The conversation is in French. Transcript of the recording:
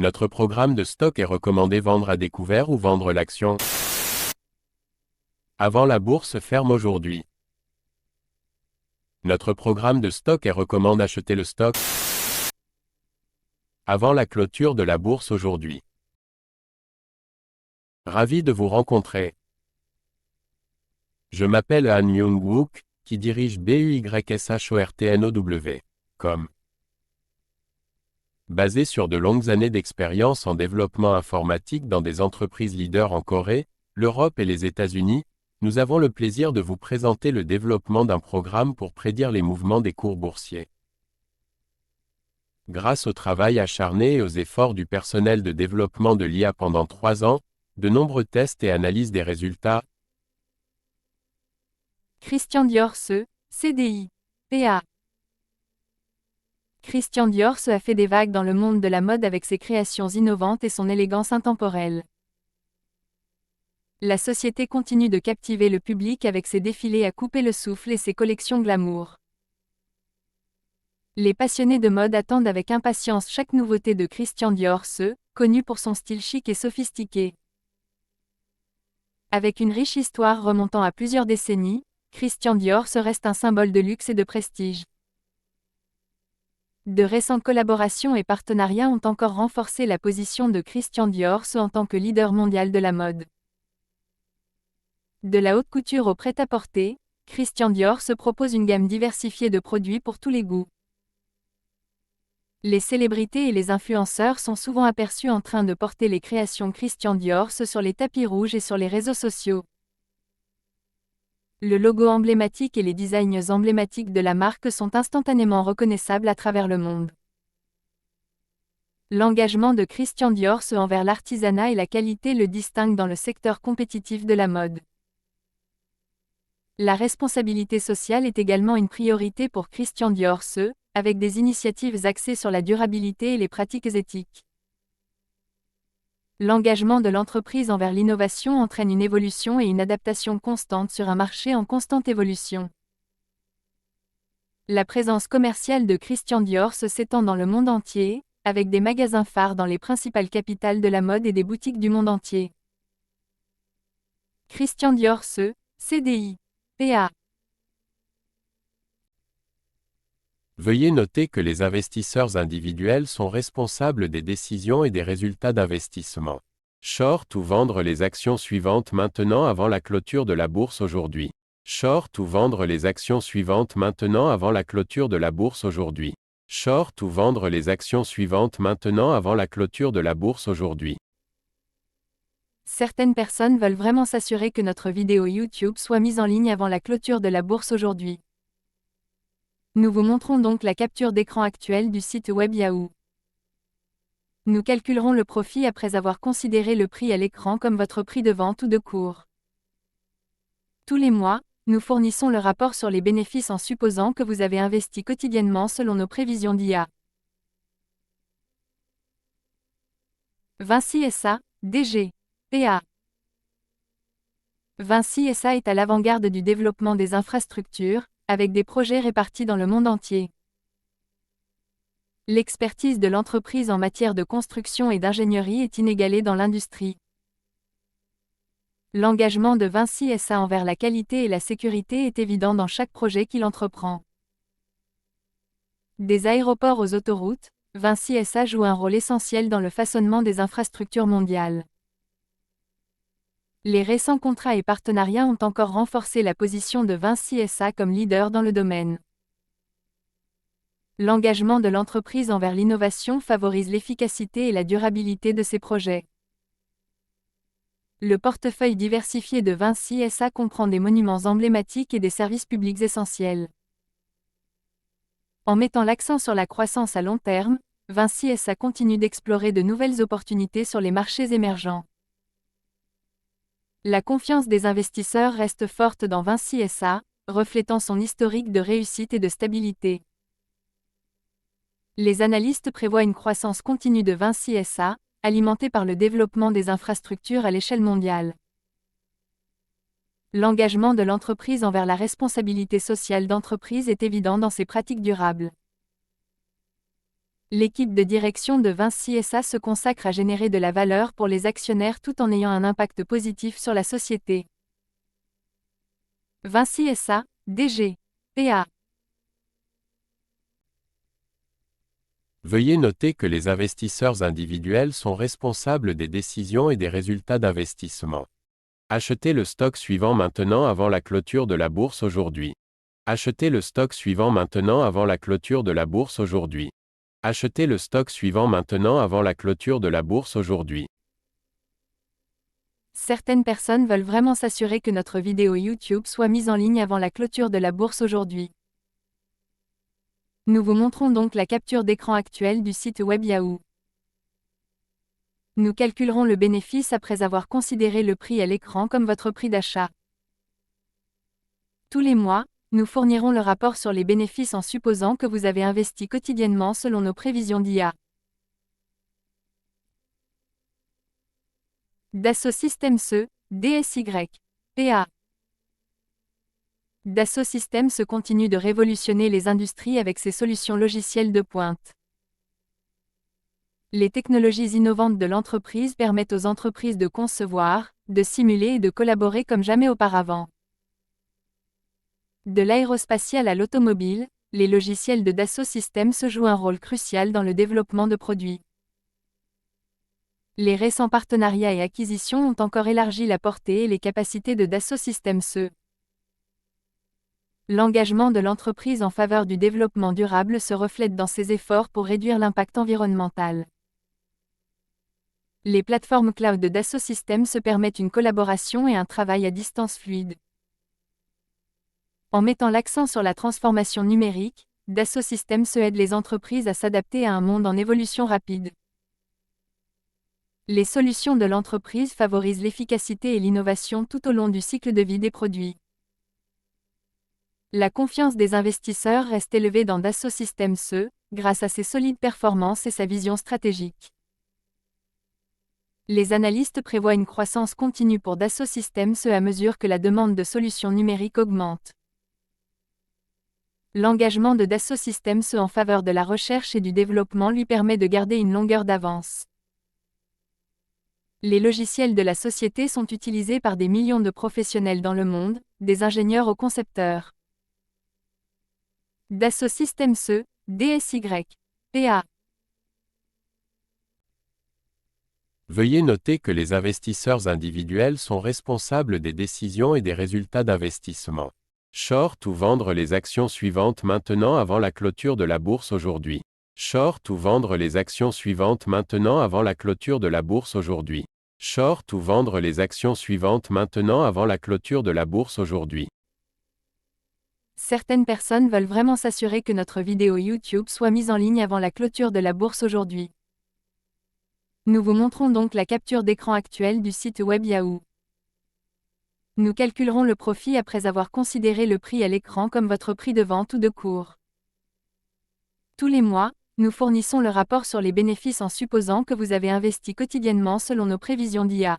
Notre programme de stock est recommandé vendre à découvert ou vendre l'action avant la bourse ferme aujourd'hui. Notre programme de stock est recommande acheter le stock avant la clôture de la bourse aujourd'hui. Ravi de vous rencontrer. Je m'appelle Han Myung-wook, qui dirige BUYSHORTNOW.com. Basé sur de longues années d'expérience en développement informatique dans des entreprises leaders en Corée, l'Europe et les États-Unis, nous avons le plaisir de vous présenter le développement d'un programme pour prédire les mouvements des cours boursiers. Grâce au travail acharné et aux efforts du personnel de développement de l'IA pendant 3 ans, de nombreux tests et analyses des résultats. Christian Dior-Se, CDI, PA. Christian Dior-Se a fait des vagues dans le monde de la mode avec ses créations innovantes et son élégance intemporelle. La société continue de captiver le public avec ses défilés à couper le souffle et ses collections glamour. Les passionnés de mode attendent avec impatience chaque nouveauté de Christian Dior-Se, connu pour son style chic et sophistiqué. Avec une riche histoire remontant à plusieurs décennies, Christian Dior-Se reste un symbole de luxe et de prestige. De récentes collaborations et partenariats ont encore renforcé la position de Christian Dior-Se en tant que leader mondial de la mode. De la haute couture au prêt-à-porter, Christian Dior-Se propose une gamme diversifiée de produits pour tous les goûts. Les célébrités et les influenceurs sont souvent aperçus en train de porter les créations Christian Dior-Se sur les tapis rouges et sur les réseaux sociaux. Le logo emblématique et les designs emblématiques de la marque sont instantanément reconnaissables à travers le monde. L'engagement de Christian Dior-Se envers l'artisanat et la qualité le distingue dans le secteur compétitif de la mode. La responsabilité sociale est également une priorité pour Christian Dior-Se, avec des initiatives axées sur la durabilité et les pratiques éthiques. L'engagement de l'entreprise envers l'innovation entraîne une évolution et une adaptation constante sur un marché en constante évolution. La présence commerciale de Christian Dior-Se s'étend dans le monde entier, avec des magasins phares dans les principales capitales de la mode et des boutiques du monde entier. Christian Dior-Se, CDI, PA. Veuillez noter que les investisseurs individuels sont responsables des décisions et des résultats d'investissement. Short ou vendre les actions suivantes maintenant avant la clôture de la bourse aujourd'hui. Short ou vendre les actions suivantes maintenant avant la clôture de la bourse aujourd'hui. Short ou vendre les actions suivantes maintenant avant la clôture de la bourse aujourd'hui. Certaines personnes veulent vraiment s'assurer que notre vidéo YouTube soit mise en ligne avant la clôture de la bourse aujourd'hui. Nous vous montrons donc la capture d'écran actuelle du site web Yahoo. Nous calculerons le profit après avoir considéré le prix à l'écran comme votre prix de vente ou de cours. Tous les mois, nous fournissons le rapport sur les bénéfices en supposant que vous avez investi quotidiennement selon nos prévisions d'IA. Vinci SA, DG, PA. Vinci SA est à l'avant-garde du développement des infrastructures, avec des projets répartis dans le monde entier. L'expertise de l'entreprise en matière de construction et d'ingénierie est inégalée dans l'industrie. L'engagement de Vinci SA envers la qualité et la sécurité est évident dans chaque projet qu'il entreprend. Des aéroports aux autoroutes, Vinci SA joue un rôle essentiel dans le façonnement des infrastructures mondiales. Les récents contrats et partenariats ont encore renforcé la position de Vinci SA comme leader dans le domaine. L'engagement de l'entreprise envers l'innovation favorise l'efficacité et la durabilité de ses projets. Le portefeuille diversifié de Vinci SA comprend des monuments emblématiques et des services publics essentiels. En mettant l'accent sur la croissance à long terme, Vinci SA continue d'explorer de nouvelles opportunités sur les marchés émergents. La confiance des investisseurs reste forte dans Vinci SA, reflétant son historique de réussite et de stabilité. Les analystes prévoient une croissance continue de Vinci SA, alimentée par le développement des infrastructures à l'échelle mondiale. L'engagement de l'entreprise envers la responsabilité sociale d'entreprise est évident dans ses pratiques durables. L'équipe de direction de Vinci SA se consacre à générer de la valeur pour les actionnaires tout en ayant un impact positif sur la société. Vinci SA, DG, PA. Veuillez noter que les investisseurs individuels sont responsables des décisions et des résultats d'investissement. Achetez le stock suivant maintenant avant la clôture de la bourse aujourd'hui. Achetez le stock suivant maintenant avant la clôture de la bourse aujourd'hui. Achetez le stock suivant maintenant avant la clôture de la bourse aujourd'hui. Certaines personnes veulent vraiment s'assurer que notre vidéo YouTube soit mise en ligne avant la clôture de la bourse aujourd'hui. Nous vous montrons donc la capture d'écran actuelle du site web Yahoo. Nous calculerons le bénéfice après avoir considéré le prix à l'écran comme votre prix d'achat. Tous les mois, nous fournirons le rapport sur les bénéfices en supposant que vous avez investi quotidiennement selon nos prévisions d'IA. Dassault Systèmes, DSY, PA. Dassault Systèmes continue de révolutionner les industries avec ses solutions logicielles de pointe. Les technologies innovantes de l'entreprise permettent aux entreprises de concevoir, de simuler et de collaborer comme jamais auparavant. De l'aérospatial à l'automobile, les logiciels de Dassault Systèmes jouent un rôle crucial dans le développement de produits. Les récents partenariats et acquisitions ont encore élargi la portée et les capacités de Dassault Systèmes. L'engagement de l'entreprise en faveur du développement durable se reflète dans ses efforts pour réduire l'impact environnemental. Les plateformes cloud de Dassault Systèmes permettent une collaboration et un travail à distance fluide. En mettant l'accent sur la transformation numérique, Dassault Systèmes aide les entreprises à s'adapter à un monde en évolution rapide. Les solutions de l'entreprise favorisent l'efficacité et l'innovation tout au long du cycle de vie des produits. La confiance des investisseurs reste élevée dans Dassault Systèmes grâce à ses solides performances et sa vision stratégique. Les analystes prévoient une croissance continue pour Dassault Systèmes à mesure que la demande de solutions numériques augmente. L'engagement de Dassault Systèmes en faveur de la recherche et du développement lui permet de garder une longueur d'avance. Les logiciels de la société sont utilisés par des millions de professionnels dans le monde, des ingénieurs aux concepteurs. Dassault Systèmes, DSY, PA. Veuillez noter que les investisseurs individuels sont responsables des décisions et des résultats d'investissement. Short ou vendre les actions suivantes maintenant avant la clôture de la bourse aujourd'hui. Short ou vendre les actions suivantes maintenant avant la clôture de la bourse aujourd'hui. Short ou vendre les actions suivantes maintenant avant la clôture de la bourse aujourd'hui. Certaines personnes veulent vraiment s'assurer que notre vidéo YouTube soit mise en ligne avant la clôture de la bourse aujourd'hui. Nous vous montrons donc la capture d'écran actuelle du site web Yahoo. Nous calculerons le profit après avoir considéré le prix à l'écran comme votre prix de vente ou de cours. Tous les mois, nous fournissons le rapport sur les bénéfices en supposant que vous avez investi quotidiennement selon nos prévisions d'IA.